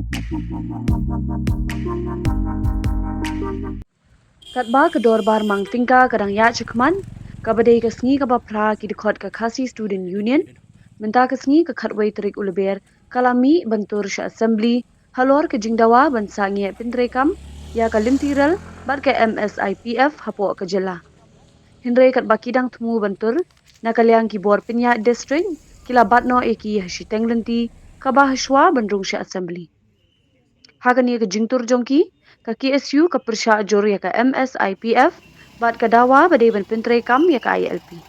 Katba ke Dorbar Mang Tyngka kadang Iaid Sha Khmat, kabadai ke sengi kaba pra ki dekhot ke Khasi Student Union, menta ke sengi ke khatway terik uleber kalami bentur sya assembly, halor ke jingdawa bansa ngiye pintrekam, ya ke limtiral bat ke MSIPF hapo ke jela. Hindre katba kidang temu bentur, nakaliang ki bor pinya district, kila batno eki hashiteng lenti, kaba hashwa bendrung sya assembly. Hagan ye ke jingtur jongki ka KSU ka persya jor ya ka MSIPF bat ka dawa bade ban pintre kam ya ka ILP.